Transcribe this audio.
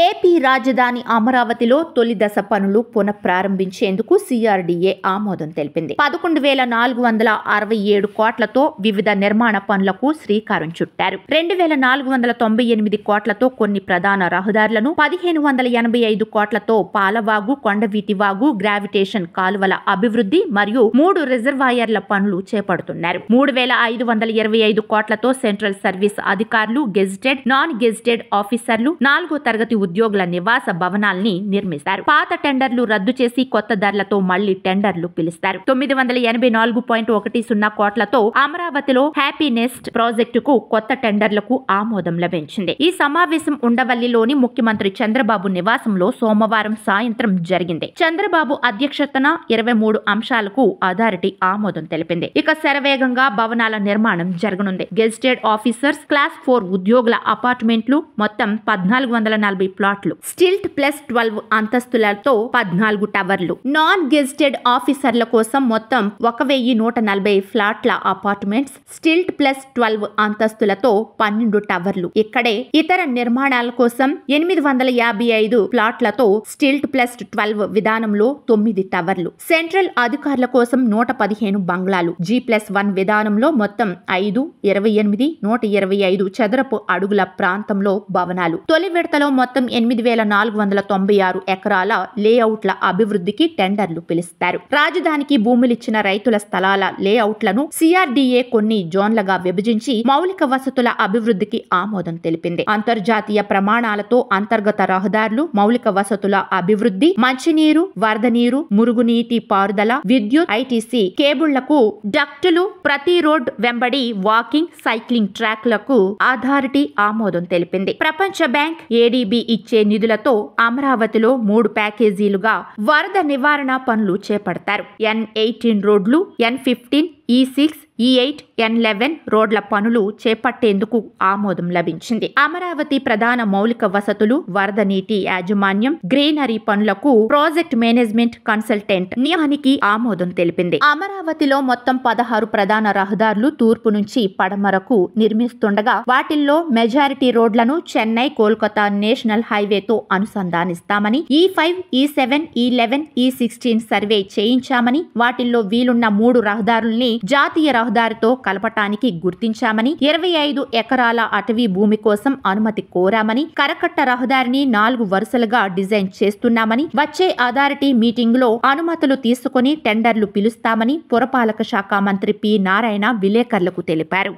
AP రాజధాని అమరావతిలో తొలి దశ పనులు పునఃప్రారంభించేందుకు సిఆర్డీఏ ఆమోదం తెలిపింది. 11,467 కోట్లతో వివిధ నిర్మాణ పనులకు శ్రీకారం చుట్టారు. 2,498 కోట్లతో కొన్ని ప్రధాన రహదారులను, 1,585 కోట్లతో పాలవాగు, కొండవీటివాగు, గ్రావిటేషన్ కాలువల అభివృద్ధి మరియు 3 రిజర్వాయర్ల పనులు చేపడుతున్నారు. 3,525 కోట్లతో సెంట్రల్ సర్వీస్ అధికారులు, గెజిటెడ్, నాన్ గెజిటెడ్ ఆఫీసర్లు, 4వ తరగతి ఉద్యోగుల నివాస భవనాల్ని నిర్మిస్తారు. పాత టెండర్లు రద్దు చేసి కొత్త ధరలతో మళ్లీ టెండర్లు పిలుస్తారు. 984.10 కోట్లతో అమరావతిలో హ్యాపీ నెస్ట్ ప్రాజెక్టుకు కొత్త టెండర్లకు ఆమోదం లభించింది. ఈ సమావేశం ఉండవల్లిలోని ముఖ్యమంత్రి చంద్రబాబు నివాసంలో సోమవారం సాయంత్రం జరిగింది. చంద్రబాబు అధ్యక్షతన 23 అంశాలకు అథారిటీ ఆమోదం తెలిపింది. ఇక శరవేగంగా భవనాల నిర్మాణం జరగనుంది. గెజిటెడ్ ఆఫీసర్స్, క్లాస్ 4 ఉద్యోగుల అపార్ట్మెంట్లు, మొత్తం 1440 ప్లాట్లు, స్టిల్ట్ ప్లస్ 12 అంతస్తులతో 14 టవర్లు, నాన్ గెజిటెడ్ ఆఫీసర్ల కోసం మొత్తం 1140 ఫ్లాట్ల అపార్ట్మెంట్స్, స్టిల్ట్ ప్లస్ 12 అంతస్తులతో 12 టవర్లు. ఇక్కడే ఇతర నిర్మాణాల కోసం 855 ప్లాట్లతో స్టిల్ట్ ప్లస్ 12 విధానంలో 9 టవర్లు, సెంట్రల్ అధికారుల కోసం 115 బంగ్లాలు, G+1 విధానంలో మొత్తం 5, 28, 125 చదరపు అడుగుల ప్రాంతంలో భవనాలు. తొలి విడతలో మొత్తం 8,496 ఎకరాల లేఅవుట్ల అభివృద్ధికి టెండర్లు పిలుస్తారు. రాజధానికి భూములిచ్చిన రైతుల స్థలాల లేఅవుట్లను సిఆర్డీఏ కొన్ని జోన్లుగా విభజించి మౌలిక వసతుల అభివృద్ధికి ఆమోదం తెలిపింది. అంతర్జాతీయ ప్రమాణాలతో అంతర్గత రహదారులు, మౌలిక వసతుల అభివృద్ధి, మంచినీరు, వరద నీరు, మురుగునీటి పారుదల, విద్యుత్, ఐటీసీ కేబుళ్లకు డక్టులు, ప్రతి రోడ్ వెంబడి వాకింగ్, సైక్లింగ్ ట్రాక్లకు అథారిటీ ఆమోదం తెలిపింది. ప్రపంచ బ్యాంక్, ఏడీబీ ఇచ్చే నిధులతో అమరావతిలో 3 ప్యాకేజీలుగా వరద నివారణ పనులు చేపడతారు. N18 రోడ్లు, N15, E6, E8, N11 రోడ్ల పనులు చేపట్టేందుకు ఆమోదం లభించింది. అమరావతి ప్రధాన మౌలిక వసతులు, వరద నీటి యాజమాన్యం, గ్రీనరీ పనులకు ప్రాజెక్ట్ మేనేజ్మెంట్ కన్సల్టెంట్ నియామకానికి ఆమోదం తెలిపింది. అమరావతిలో మొత్తం 16 ప్రధాన రహదారులు తూర్పు నుంచి పడమరకు నిర్మిస్తుండగా వాటిల్లో మెజారిటీ రోడ్లను చెన్నై, కోల్కతా నేషనల్ హైవేతో అనుసంధానిస్తామని, E5, E7, E11, E16 survey చేయించామని, వాటిల్లో వీలున్న 3 రహదారుల్ని జాతీయ రహదారితో కలపటానికి గుర్తించామని, 25 ఎకరాల అటవీ భూమి కోసం అనుమతి కోరామని, కరకట్ట రహదారిని 4 వరుసలుగా డిజైన్ చేస్తున్నామని, వచ్చే అథారిటీ మీటింగ్ లో అనుమతులు తీసుకుని టెండర్లు పిలుస్తామని పురపాలక శాఖ మంత్రి పి. నారాయణ విలేకరులకు తెలిపారు.